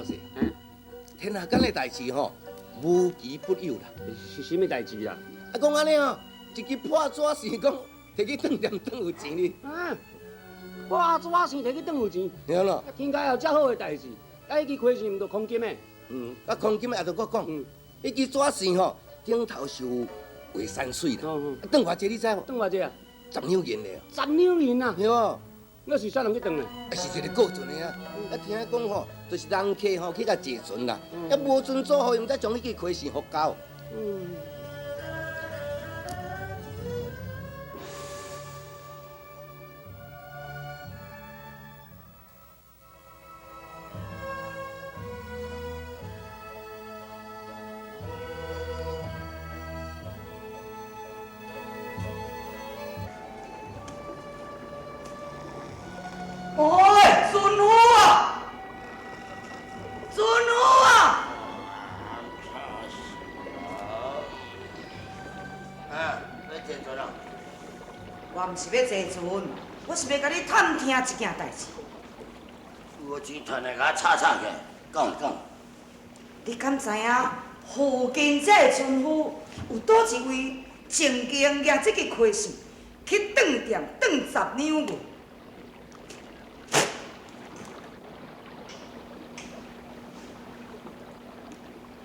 老师，嗯，天下间的代志吼，无奇不有啦。是什么代志啦？啊，讲安尼哦，一支破纸是讲摕去饭店当有钱哩。啊，破纸生摕去当有钱，对咯。天界有遮好的代志，啊，迄支亏钱毋着空金的。啊，空金也着搁讲，迄支纸线吼，顶头是有画山水啦。当偌济你知无？当偌济啊？10两银嘞。10两银啊？对哦。那是啥人去当的？是一个过船的啊。啊，听讲吼，就是人客吼去甲坐船啦，啊无船做好，伊毋才将迄支亏钱互交。哎，孙夫啊，孙夫啊！啊，要坐船啊？我毋是要坐船，我是要甲你探听一件代志。有钱赚的，甲我吵吵起来，讲。你敢知影附近这个村夫有倒一位曾经举这个亏线去饭店当10两银？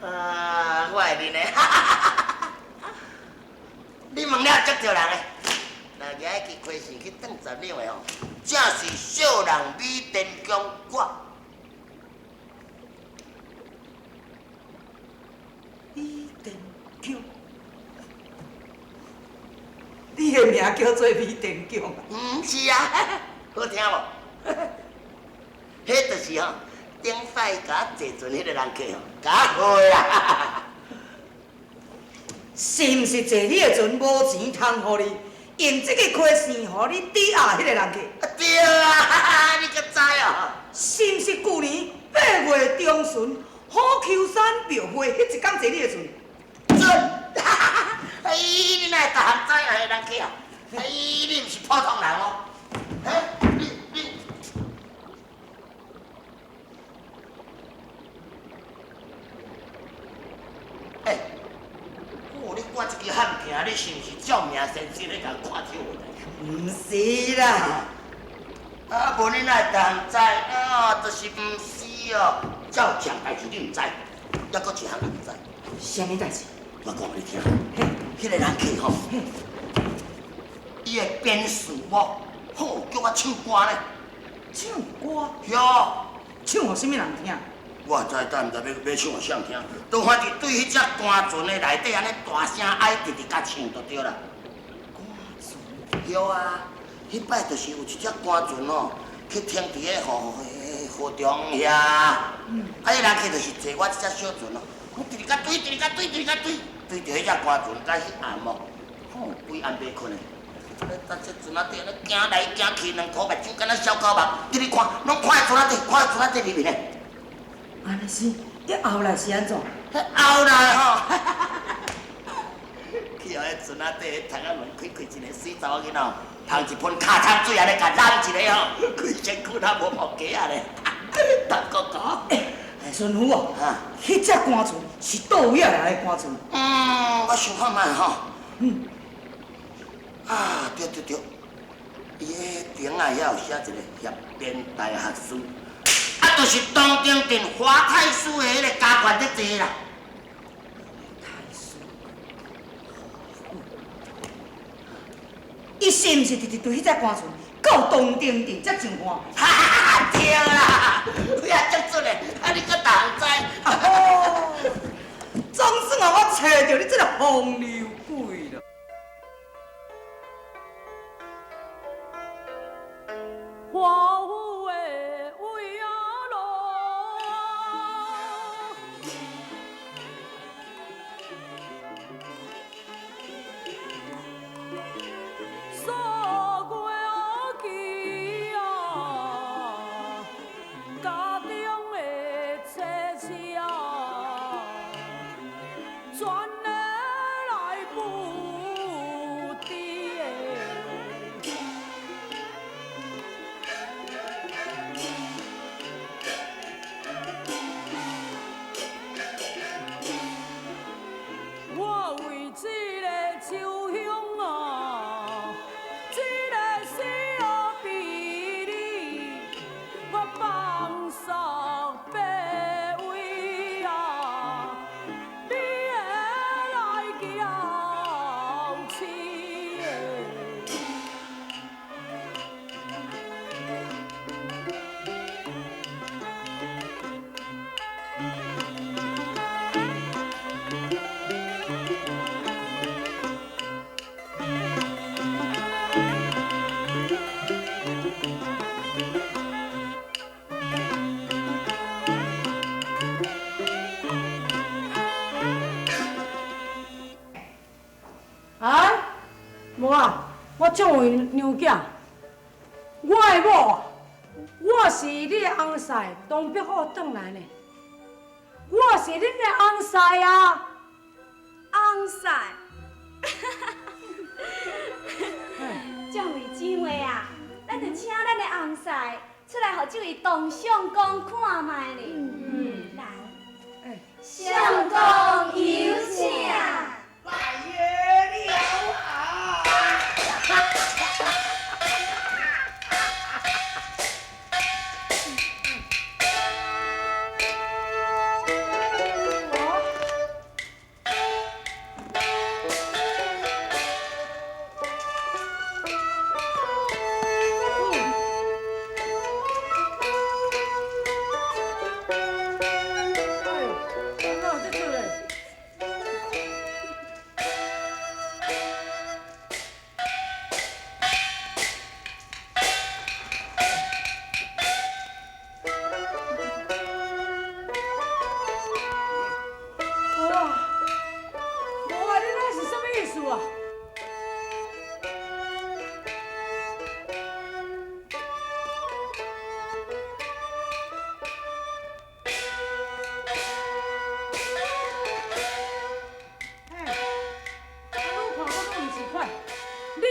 啊，我会认的，你问了足着人的。若举迄支亏线去当10两的吼，正是少人美电强我。李电强，你的名叫做李电强啊？是啊，好听无？迄就是吼，顶摆甲我坐船迄个人客吼，甲我会啦。是毋是坐你的船无钱通互你，用这个亏线互你抵押迄个人客？对啊，你阁知哦？是毋是旧年8月中旬虎丘山庙会迄一天坐你的船？准！哎，你哪会逐项知啊？迄人客啊？哎，你毋是普通人哦？哎，你。哎，哦，你赶一支汉镜，你是毋是照明先生咧甲看手的？毋是啦，啊，无你哪会逐项知？啊，就是毋是哦。照常代志你毋知，还阁一项你毋知。啥物代志？我讲你听，迄个人客吼，伊会编词我，好叫我唱歌呢。唱歌？哟，唱互什么人听？我知，但毋知要唱互谁人听。都反正对迄只歌船的内底安尼大声哀直直甲唱就对啦。歌船？哟啊，迄摆就是有一只歌船哦，去停伫河中遐。啊，迄人客就是坐我这只小船哦，我直直甲追，追着迄只歌船，甲迄暗哦，吼，规暗袂困的。搭这船仔底安尼行来行去，两颗目睭敢若小狗目，直直看，拢看在船仔底，看在船仔底里面嘞。安尼是，你后来是安怎？后来吼，去互迄船仔底，窗仔门开一个水查某囡仔，捧一盆卡汤水安尼甲染一个吼，规身躯若无毛夹啊咧，淡薄薄。哎，孙夫哦，迄只歌船是倒位啊来的歌船？我想看卖吼。啊，对，伊迄顶啊遐有写一个协编大学士，啊，就是东京镇华太师的迄个家眷在坐啦。太师，伊是毋是直直对迄只歌船到东京镇才上岸？哈，对啦，你也足准的，啊，你阁当知？哦，总算啊，我找着你这个风流鬼了。花有的位啊路，扫月期啊，家中的妻妾，全的来这位娘囝，我的某啊，我是你的翁婿东北虎转来呢，我是恁的翁婿啊，翁婿。这位姊妹啊，咱就请咱的翁婿出来，互这位董相公看卖咧。来，相公有请。来也了啊！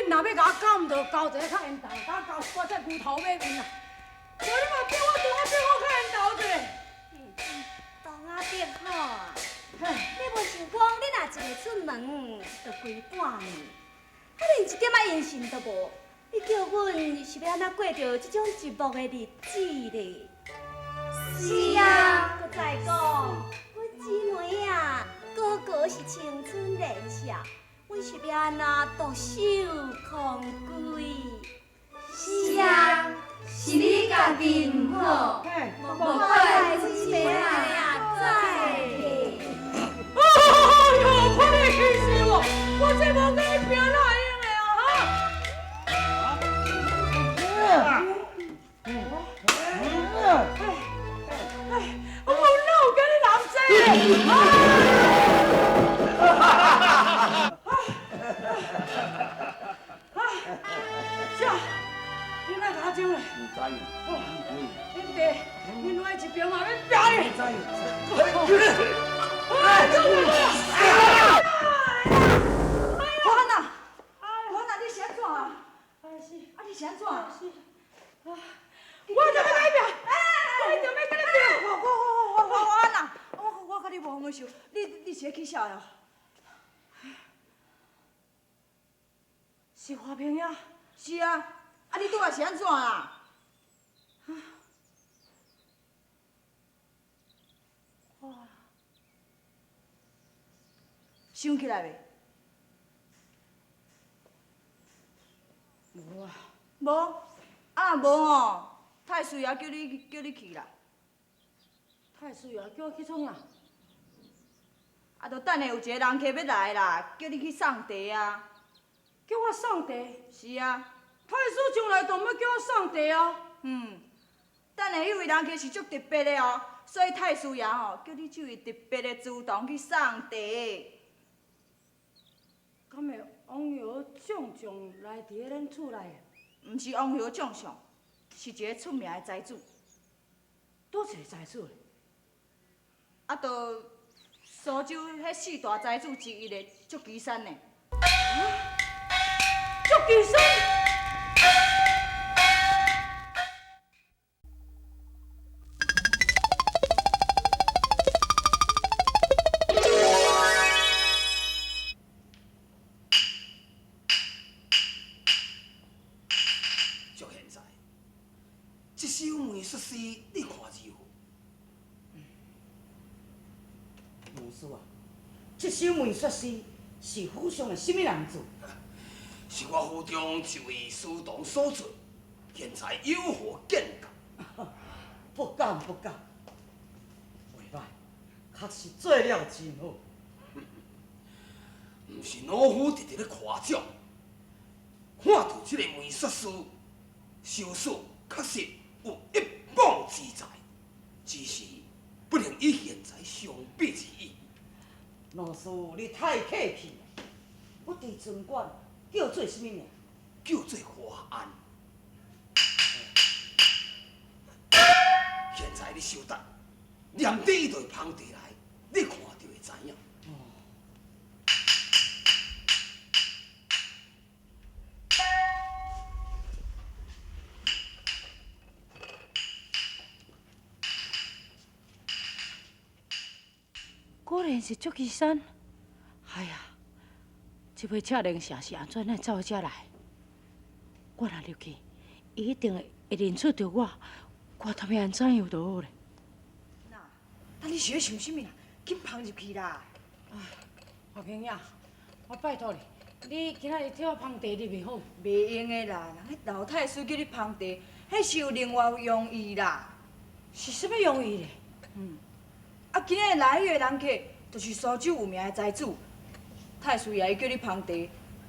若要甲我交，毋着交一个较缘投，甲我交我这牛头马面啊！所以你嘛叫我当啊变好较缘投者。当啊变好啊！嘿，你无想讲，你若一个出门，就规半年，啊连一点仔言信都无，你叫阮是要安怎过着这种寂寞的日子咧？是啊，搁再讲，阮姊妹啊，个个是青春年少。 阮是要安那独守空闺？是啊，是你家己唔好，无怪阮姊妹啊再去。哎呦，快点气死我！我这无跟你拼哪用的啊我哪有跟你làm这你哪甲我种嘞？唔知。恁爹，恁哪一边嘛要表你？唔知。欢呐，欢呐，你是安怎啊？是，啊你是安怎？是。我就要跟你表，我就要跟你表。我安呐，我甲你无好想，你是去笑呀？是花瓶呀？是啊，啊你拄仔是安怎啊？想起来未？无啊，无，啊无吼，太师爷叫你去啦。太师爷叫我去创啊？啊，就等下有一个人客要来啦，叫你去送茶啊。叫我送茶？是啊。太师从来都要叫我送茶啊。等下迄位人客是足特别的哦，所以太师爷吼叫你这位特别的主动去送茶。敢会王爷将将来伫咱厝内？毋是王爷将相，是一个出名的财主。倒一个财主？啊，就苏州迄四大财主之一的祝岐山呢。祝岐山？就现在，这首梅雪诗你看如何？牧师啊，这首梅雪诗是府上的什么人做？是我府中一位师童所做，现在有何见解？不敢不敢，袂歹，确实做了真好。毋是老夫直直咧夸奖，看到这个梅雪诗，修史确实有一榜之才，只是不能与现在相比之意。老师，你太客气了。我伫村管叫做什么名？叫做华安。现在你稍等，念底伊就会捧地来，你看就会知影。果然是祝岐山。哎呀，这尾车灵社是安怎来走遮来？我若入去，伊一定会认出着我，我他要安怎样就好咧？那，你是要想什么啦？紧捧入去啦！阿平呀，我拜托你，你今仔日替我捧茶入去好？袂用的啦，人迄老太师叫你捧茶，迄是有另外用意啦。是什么用意咧？啊，今日来迄个人客，就是苏州有名的财主。太师爷伊叫你捧茶，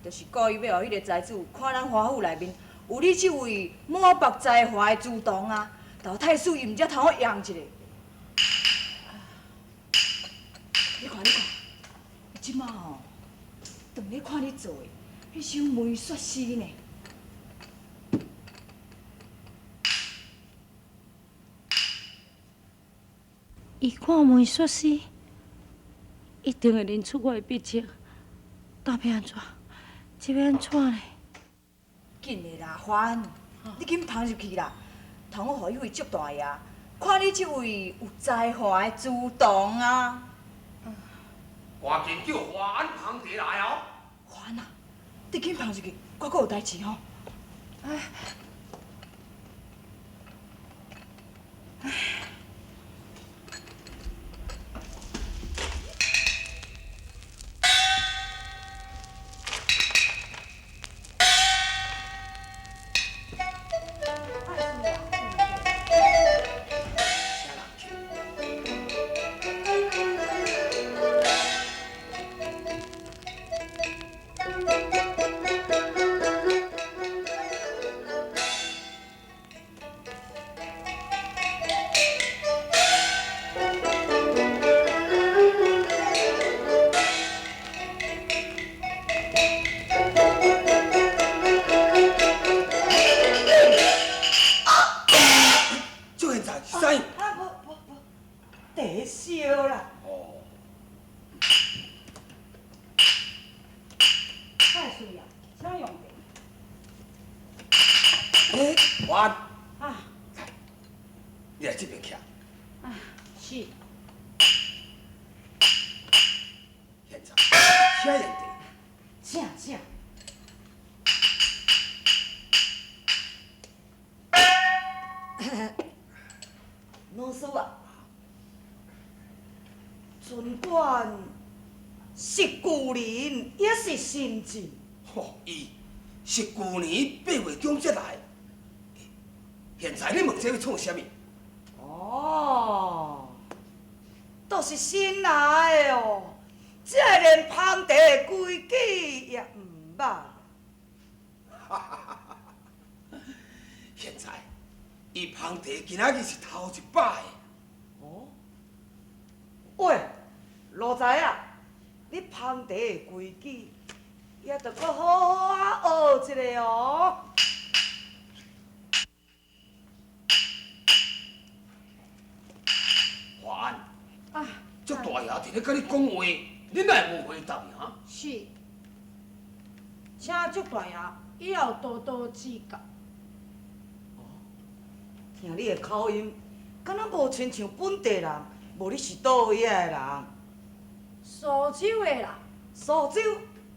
就是故意要互迄个财主看咱华府内面有你这位满腹才华的朱同啊，老太师伊毋则通好养一下。你看，伊即马吼，当咧看你做的，迄首梅雪诗呢。伊看梅雪诗，一定会认出我的笔迹。到要安怎？这要安怎呢？紧的啦，欢，你紧捧入去啦，通好互迄位祝大爷看你这位有才华的朱同啊。赶紧叫华安捧茶来哦！欢啊，你紧捧入去，我阁有代志吼。地烧啦！哦，太水啊，请用哎，华安，啊，你来这边徛。是。现在，请用茶。请。老师啊，尽管是旧人，也是新进。吼，伊是去年8月中才来，现在你问这要创啥物？哦，都是新来的哦，这连捧茶的规矩也唔捌。现在，伊捧茶今仔日是头一摆。哦，喂，罗仔啊，你捧茶的规矩也得搁好好啊学一下哦。华安，啊，这大爷伫咧甲你讲话，你哪会无回答呢？是，请祝大爷以后多多指教。听你的口音，敢若无亲像本地人，无你是倒位的人？苏州的啦，苏州，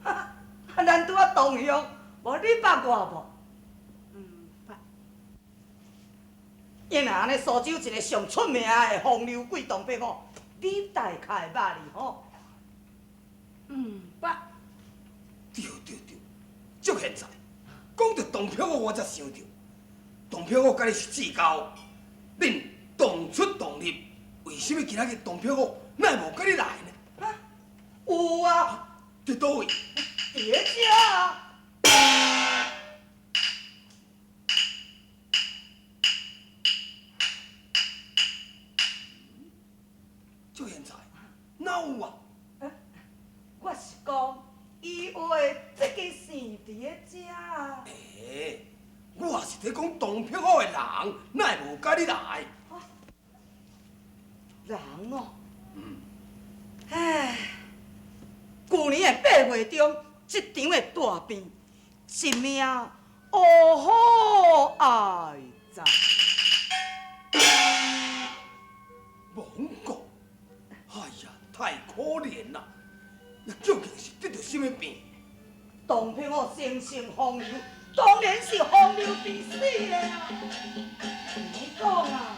哈哈，咱拄啊同乡，无你捌我无？捌。因为安尼苏州一个上出名的风流贵当伯母，你大概捌哩吼？捌。对，就现在，讲到东票我才想到，东票我甲你是至交，恁同出同入，为什么今仔日东票我哪无甲你来呢？啊，有啊，伫倒位？伫咧遮啊。就现在，哪有啊？我是讲，伊话这个线伫咧遮啊。哎乃无甲你来？人哦，唉，旧年的8月中，这场的大病，一命乌好哀哉。亡国，哎呀，太可怜啦！那究竟是得到什么病？当兵我生性风流，当然是风流必死的啊！你讲啊，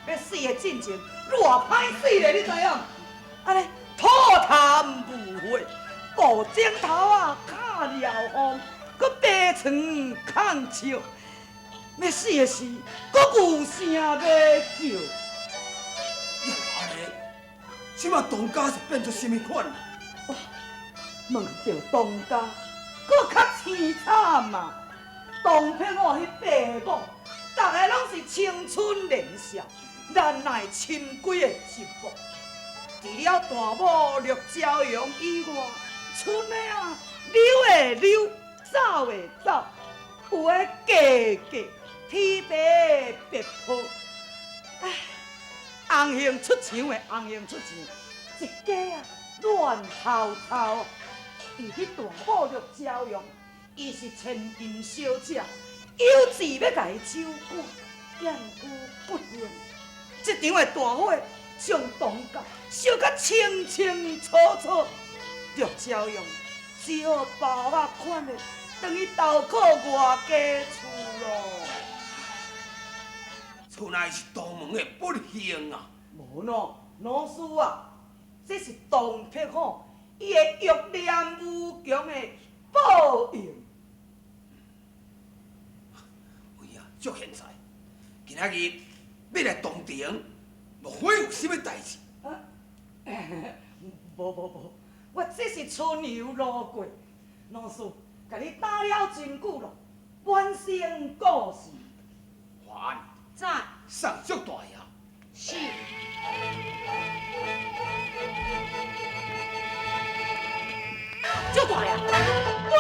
要死的进前，偌歹死咧，你知影？安尼吐痰无血，布枕头啊卡了风，搁白床抗笑，要死的时，搁有声要叫。要安尼，即马当家是变做什么款？问到当家，搁较凄惨啊！当兵我迄爸母，逐个拢是青春年少，难耐深闺的寂寞。除了大母陆朝阳以外，剩的啊，溜的溜，走的走，有的嫁嫁，天白白抱。唉，红杏出墙的红杏出墙，一家啊乱滔滔。伊迄大母陆朝阳，伊是千金小姐，有志要甲伊守寡，厌居不愿。这场的大火将当家烧甲清清楚楚，陆朝阳只好包啊款的，等于投靠外家厝咯。厝内是当门的不幸啊！无喏，老师啊，这是当撇吼。伊会欲念无穷的报应。哎呀，足现在，今仔日要来当庭，莫会有什么代志？无，我这是春游路过，老师甲你打了真久咯，完成故事。华安，在上足大爷。是。就大呀，对。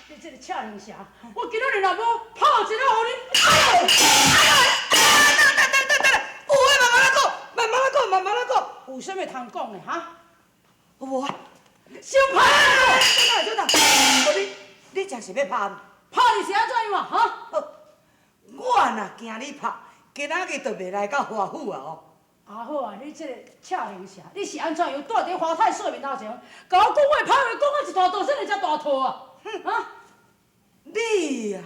你这个赤龙侠，我今仔日若无泡一个互你，有啥物通讲的哈？我小拍，你真是要拍？拍你是安怎样啊？哈？我若惊你拍，今仔日就袂来到华府啊！哦。啊好啊，你这个赤龙侠，你是安怎样住伫华太社面头前，甲我讲话歹话讲啊一大道，真个遮大套啊！啊！你啊，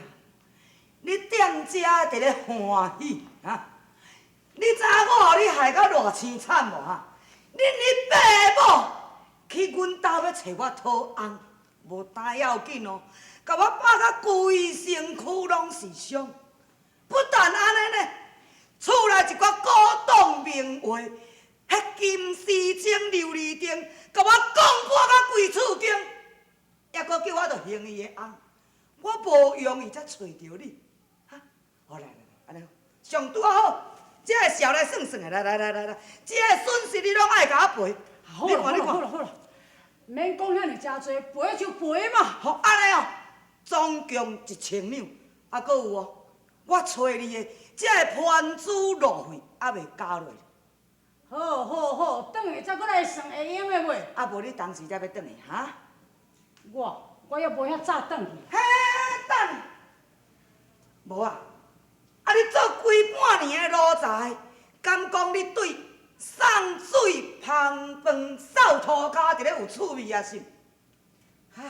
你踮遮伫咧欢喜啊？你知影我互你害到偌凄惨无哈？恁爸母去阮兜要找我讨翁，无但要紧哦，甲我拍甲规身躯拢是伤。不但安尼呢，厝内一寡古董名画，迄金丝晶琉璃锭，甲我讲破甲规厝间，还佫叫我着行伊的翁。我无用伊才找着你，哈！好来，安尼上拄啊好。这个小来算算的，来，这个损失你拢爱甲我赔。好了，免讲遐尼真多，赔就赔嘛。好，安尼哦，总共1000两，啊，搁有哦，我找你的这个番薯路费还袂加落。好，等下再搁来算会用的袂？啊，无你当时才要转去哈？我也无遐早转去。嘿，等，无啊。啊！你做规半年的奴才，敢讲你对送水烹饭扫涂骹伫咧有趣味啊？是？唉，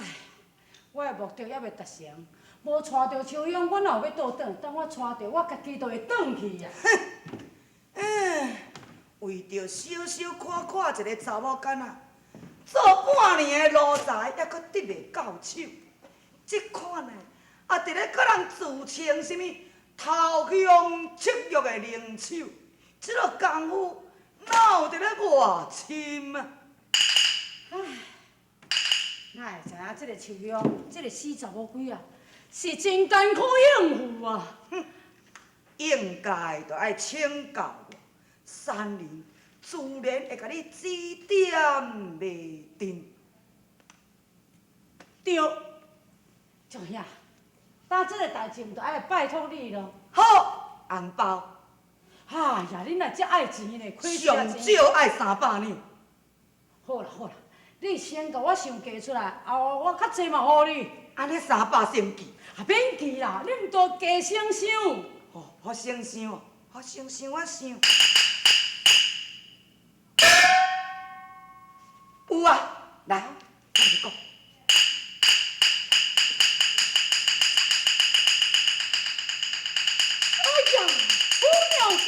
我的目的还袂达成，无带着秋香，我哪有要倒转？等我带着，我家己就会转去呀。为着小小看看一个查某囡仔，做半年的奴才，还佫得袂到手，这款的啊，伫咧甲人自称什么？头香赤玉的灵手，这个功夫哪有伫咧外深啊？唉，哪会知影这个秋香，这个死查某鬼啊，是真艰苦应付啊！应该就爱请教我，三年自然会甲你指点迷津。对，赵兄，打这个代志，毋着爱拜托你咯。好，红包哎呀，恁若遮爱钱呢，亏上这钱。少爱300两。好啦好啦，你先甲我想价出来，后我较济嘛互你。安尼300先记。啊，免记啦，你毋着加想想。哦，我先想，我想。有啊，来，我跟你讲。哎呀，好妙势！